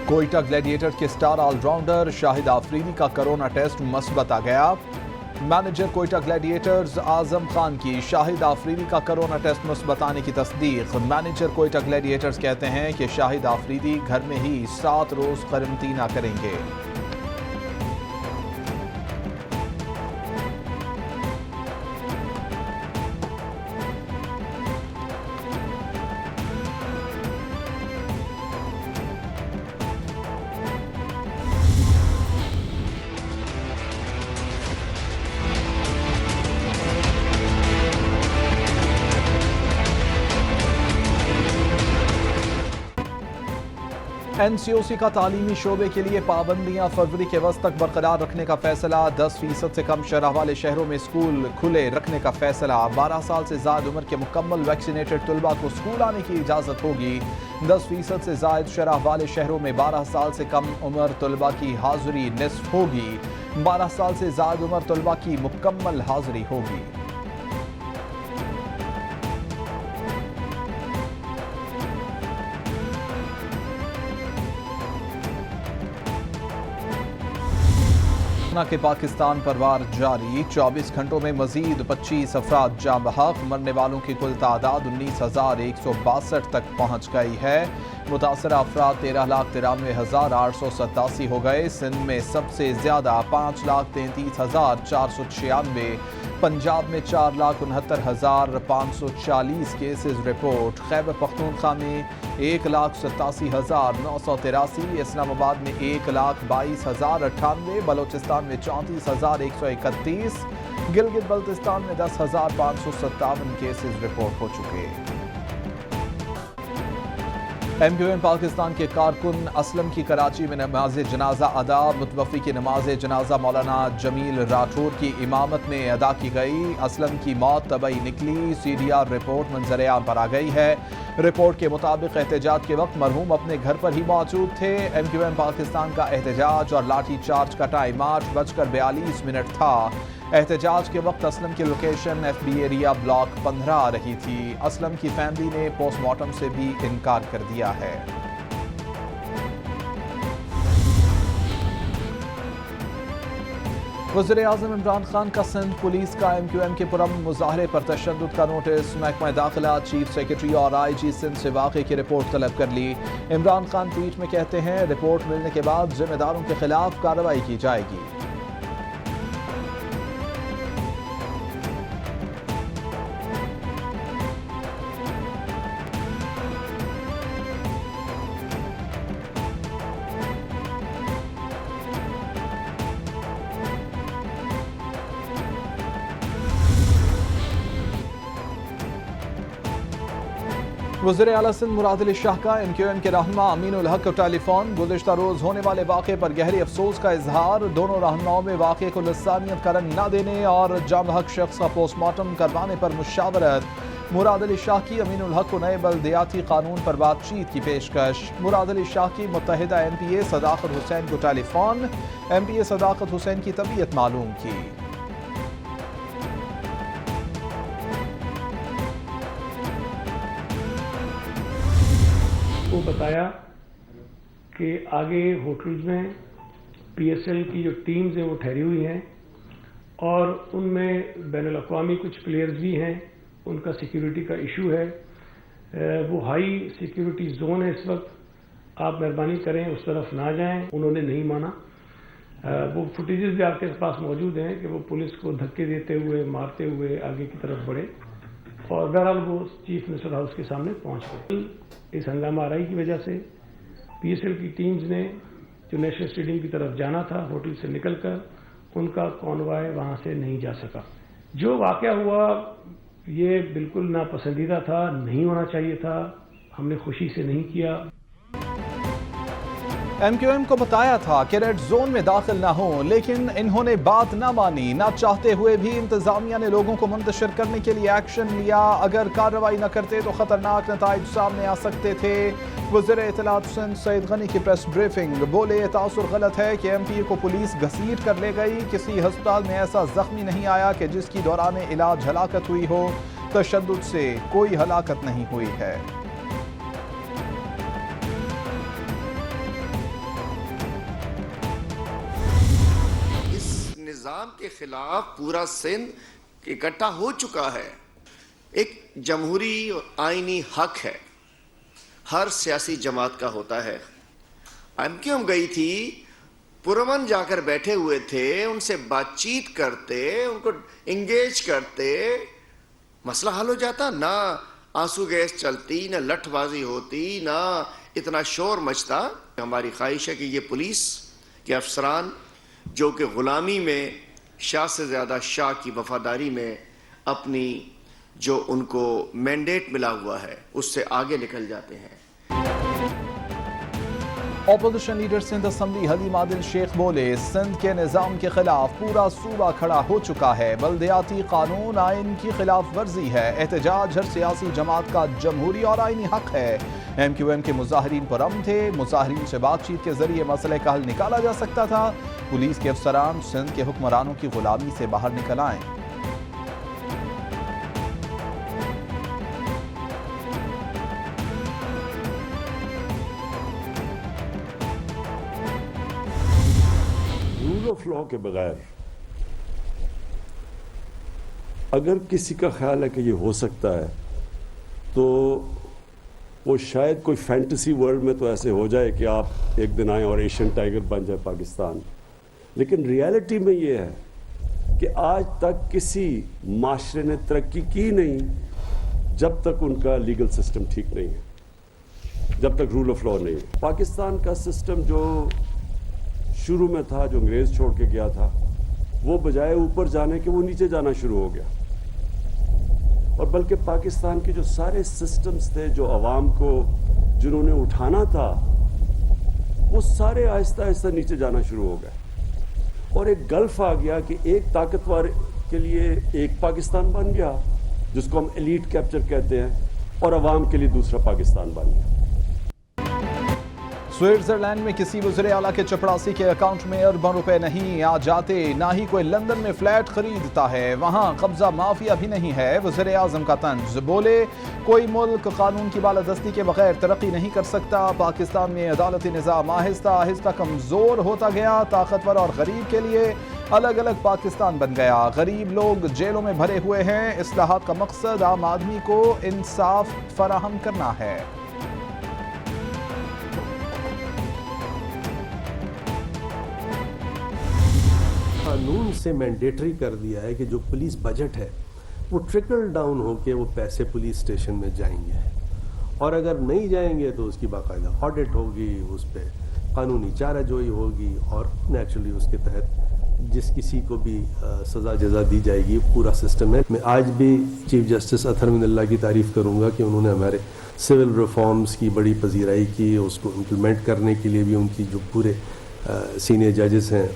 Quetta gladiator کے star all rounder شاہد آفریدی کا corona test مثبت آ گیا۔ مینیجر کوئٹہ گلیڈیٹرز اعظم خان کی شاہد آفریدی کا کرونا ٹیسٹ مثبت آنے کی تصدیق۔ مینیجر کوئٹہ گلیڈیٹرز کہتے ہیں کہ شاہد آفریدی گھر میں ہی 7 روز قرنطینہ کریں گے۔ این سی او سی کا تعلیمی شعبے کے لیے پابندیاں فروری کے وسط تک برقرار رکھنے کا فیصلہ۔ 10% سے کم شرح والے شہروں میں اسکول کھلے رکھنے کا فیصلہ۔ 12 سال سے زائد عمر کے مکمل ویکسینیٹڈ طلباء کو اسکول آنے کی اجازت ہوگی۔ 10% سے زائد شرح والے شہروں میں 12 سال سے کم عمر طلباء کی حاضری نصف ہوگی۔ 12 سال سے زائد عمر طلباء کی مکمل حاضری ہوگی۔ کہ پاکستان پر وار جاری، 24 گھنٹوں میں مزید 25 افراد جاں بحق، مرنے والوں کی کل تعداد 19,162 تک پہنچ گئی ہے۔ متاثرہ افراد 13,93,887 ہو گئے۔ سندھ میں سب سے زیادہ 5,33,496، پنجاب میں 4,69,540 کیسز رپورٹ، خیبر پختونخوا میں 1,87,983، اسلام آباد میں 1,22,098، بلوچستان میں 34,131، گلگت بلتستان میں 10,557 کیسز رپورٹ ہو چکے۔ ایم کیو ایم پاکستان کے کارکن اسلم کی کراچی میں نماز جنازہ ادا۔ متوفی کی نماز جنازہ مولانا جمیل راٹھور کی امامت میں ادا کی گئی۔ اسلم کی موت طبعی نکلی۔ سی ڈی آر رپورٹ منظر عام پر آ گئی ہے۔ رپورٹ کے مطابق احتجاج کے وقت مرحوم اپنے گھر پر ہی موجود تھے۔ ایم کیو ایم پاکستان کا احتجاج اور لاٹھی چارج کا ٹائم 8:42 تھا۔ احتجاج کے وقت اسلم کی location F B area block 15 آ رہی تھی۔ اسلم کی فیملی نے پوسٹ مارٹم سے بھی انکار کر دیا ہے۔ وزیر اعظم عمران خان کا سندھ پولیس کا ایم کیو ایم کے پرامن مظاہرے پر تشدد کا نوٹس۔ محکمہ داخلہ، چیف سیکرٹری اور آئی جی سندھ سے واقعے کی رپورٹ طلب کر لی۔ عمران خان ٹویٹ میں کہتے ہیں رپورٹ ملنے کے بعد ذمہ داروں کے خلاف کارروائی کی جائے گی۔ وزیر اعلیٰ سندھ مراد علی شاہ کا ایم کیو ایم کے رہنما امین الحق کو ٹیلی فون۔ گزشتہ روز ہونے والے واقعے پر گہری افسوس کا اظہار۔ دونوں رہنماؤں میں واقعے کو لسانیت کا رنگ نہ دینے اور جاں بحق شخص کا پوسٹ مارٹم کروانے پر مشاورت۔ مراد علی شاہ کی امین الحق کو نئے بلدیاتی قانون پر بات چیت کی پیشکش۔ مراد علی شاہ کی متحدہ ایم پی اے صداقت حسین کو ٹیلی فون۔ ایم پی اے صداقت حسین کی طبیعت معلوم کی۔ کو بتایا کہ آگے ہوٹلز میں پی ایس ایل کی جو ٹیمز ہیں وہ ٹھہری ہوئی ہیں اور ان میں بین الاقوامی کچھ پلیئرز بھی ہیں، ان کا سیکیورٹی کا ایشو ہے۔ وہ ہائی سیکیورٹی زون ہے اس وقت، آپ مہربانی کریں اس طرف نہ جائیں۔ انہوں نے نہیں مانا۔ وہ فوٹیجز بھی آپ کے پاس موجود ہیں کہ وہ پولیس کو دھکے دیتے ہوئے مارتے ہوئے آگے کی طرف بڑھے اور بہرحال وہ چیف منسٹر ہاؤس کے سامنے پہنچ گئے۔ اس ہنگامہ آرائی کی وجہ سے پی ایس ایل کی ٹیمز نے جو نیشنل اسٹیڈیم کی طرف جانا تھا ہوٹل سے نکل کر، ان کا کانوائے وہاں سے نہیں جا سکا۔ جو واقعہ ہوا یہ بالکل ناپسندیدہ تھا، نہیں ہونا چاہیے تھا، ہم نے خوشی سے نہیں کیا۔ ایم کیو ایم کو بتایا تھا کہ ریڈ زون میں داخل نہ ہوں، لیکن انہوں نے بات نہ مانی۔ نہ چاہتے ہوئے بھی انتظامیہ نے لوگوں کو منتشر کرنے کے لیے ایکشن لیا۔ اگر کارروائی نہ کرتے تو خطرناک نتائج سامنے آ سکتے تھے۔ وزیر اطلاعات سندھ سعید غنی کی پریس بریفنگ۔ بولے یہ تاثر غلط ہے کہ ایم پی اے کو پولیس گھسیٹ کر لے گئی۔ کسی ہسپتال میں ایسا زخمی نہیں آیا کہ جس کی دوران علاج ہلاکت ہوئی ہو۔ تشدد سے کوئی ہلاکت نہیں ہوئی ہے۔ نظام کے خلاف پورا سندھ اکٹھا ہو چکا ہے. ایک جمہوری اور آئینی حق ہے، ہر سیاسی جماعت کا ہوتا ہے. MQM گئی تھی، پرامن جا کر بیٹھے ہوئے تھے، ان سے بات چیت کرتے، ان کو انگیج کرتے، مسئلہ حل ہو جاتا. نہ آنسو گیس چلتی، نہ لٹھ بازی ہوتی، نہ اتنا شور مچتا. ہماری خواہش ہے کہ یہ پولیس کے افسران جو کہ غلامی میں شاہ سے زیادہ شاہ کی وفاداری میں اپنی جو ان کو مینڈیٹ ملا ہوا ہے اس سے آگے نکل جاتے ہیں. Opposition leader Sindh assembly Haleem Adil Sheikh بولے، سندھ کے نظام کے خلاف پورا صوبہ کھڑا ہو چکا ہے. بلدیاتی قانون آئین کی خلاف ورزی ہے. احتجاج ہر سیاسی جماعت کا جمہوری اور آئینی حق ہے. MQM کے مظاہرین پرامن تھے. مظاہرین سے بات چیت کے ذریعے مسئلے کا حل نکالا جا سکتا تھا. پولیس کے افسران سندھ کے حکمرانوں کی غلامی سے باہر نکل آئیں. رول آف لا کے بغیر اگر کسی کا خیال ہے کہ یہ ہو سکتا ہے تو وہ شاید کوئی فینٹیسی ورلڈ میں تو ایسے ہو جائے کہ آپ ایک دن آئیں اور ایشین ٹائیگر بن جائے پاکستان. لیکن ریالٹی میں یہ ہے کہ آج تک کسی معاشرے نے ترقی کی نہیں جب تک ان کا لیگل سسٹم ٹھیک نہیں ہے، جب تک رول آف لا نہیں ہے. پاکستان کا سسٹم جو شروع میں تھا، جو انگریز چھوڑ کے گیا تھا، وہ بجائے اوپر جانے کے وہ نیچے جانا شروع ہو گیا. اور بلکہ پاکستان کے جو سارے سسٹمز تھے جو عوام کو جنہوں نے اٹھانا تھا وہ سارے آہستہ آہستہ نیچے جانا شروع ہو گئے. اور ایک گلف آ گیا کہ ایک طاقتور کے لیے ایک پاکستان بن گیا جس کو ہم ایلیٹ کیپچر کہتے ہیں، اور عوام کے لیے دوسرا پاکستان بن گیا. سوئٹزرلینڈ میں کسی وزیر اعلیٰ کے چپڑاسی کے اکاؤنٹ میں اربوں روپے نہیں آ جاتے، نہ ہی کوئی لندن میں فلیٹ خریدتا ہے. وہاں قبضہ مافیا بھی نہیں ہے. وزیر اعظم کا طنز. بولے کوئی ملک قانون کی بالادستی کے بغیر ترقی نہیں کر سکتا. پاکستان میں عدالتی نظام آہستہ آہستہ کمزور ہوتا گیا. طاقتور اور غریب کے لیے الگ الگ پاکستان بن گیا. غریب لوگ جیلوں میں بھرے ہوئے ہیں. اصلاحات کا مقصد عام آدمی کو انصاف فراہم کرنا ہے. قانون سے مینڈیٹری کر دیا ہے کہ جو پولیس بجٹ ہے وہ ٹرکل ڈاؤن ہو کے وہ پیسے پولیس اسٹیشن میں جائیں گے، اور اگر نہیں جائیں گے تو اس کی باقاعدہ آڈٹ ہوگی، اس پہ قانونی چارہ جوئی ہوگی، اور نیچرلی اس کے تحت جس کسی کو بھی سزا جزا دی جائے گی. پورا سسٹم ہے. میں آج بھی چیف جسٹس اطہر من اللہ کی تعریف کروں گا کہ انہوں نے ہمارے سول ریفارمز کی بڑی پذیرائی کی. اس کو امپلیمنٹ کرنے کے لیے بھی ان کی جو پورے سینئر ججز ہیں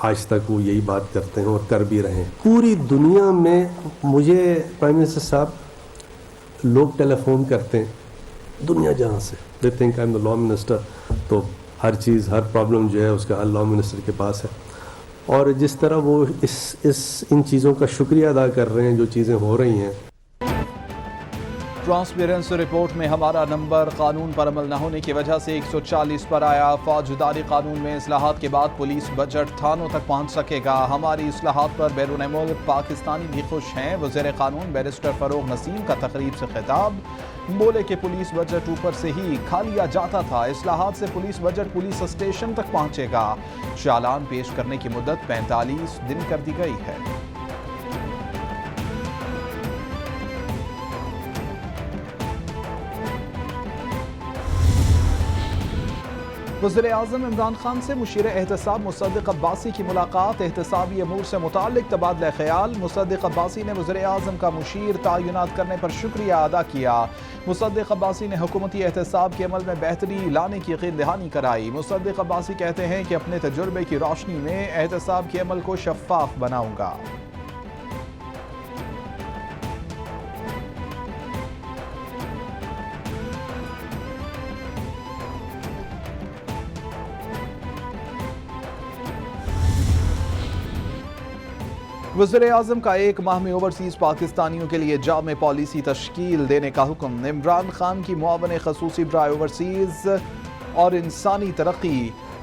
آج تک وہ یہی بات کرتے ہیں اور کر بھی رہے ہیں. پوری دنیا میں مجھے پرائم منسٹر صاحب لوگ ٹیلی فون کرتے ہیں دنیا جہاں سے، they think I am the law minister. تو ہر چیز، ہر پرابلم جو ہے اس کا حل لا منسٹر کے پاس ہے. اور جس طرح وہ ان چیزوں کا شکریہ ادا کر رہے ہیں جو چیزیں ہو رہی ہیں. ٹرانسپیرنسی رپورٹ میں ہمارا نمبر قانون پر عمل نہ ہونے کی وجہ سے 140 پر آیا. فوجداری قانون میں اصلاحات کے بعد پولیس بجٹ تھانوں تک پہنچ سکے گا. ہماری اصلاحات پر بیرون ملک پاکستانی بھی خوش ہیں. وزیر قانون بیرسٹر فروغ نسیم کا تقریب سے خطاب. بولے کہ پولیس بجٹ اوپر سے ہی کھا لیا جاتا تھا. اصلاحات سے پولیس بجٹ پولیس اسٹیشن تک پہنچے گا. چالان پیش کرنے کی مدت 45 دن کر دی گئی ہے. وزیر اعظم عمران خان سے مشیر احتساب مصدق عباسی کی ملاقات. احتسابی امور سے متعلق تبادلہ خیال. مصدق عباسی نے وزیر اعظم کا مشیر تعینات کرنے پر شکریہ ادا کیا. مصدق عباسی نے حکومتی احتساب کے عمل میں بہتری لانے کی یقین دہانی کرائی. مصدق عباسی کہتے ہیں کہ اپنے تجربے کی روشنی میں احتساب کے عمل کو شفاف بناؤں گا. وزیر اعظم کا ایک ماہ میں اوورسیز پاکستانیوں کے لیے جامع پالیسی تشکیل دینے کا حکم. عمران خان کی معاون خصوصی برائے اوورسیز اور انسانی ترقی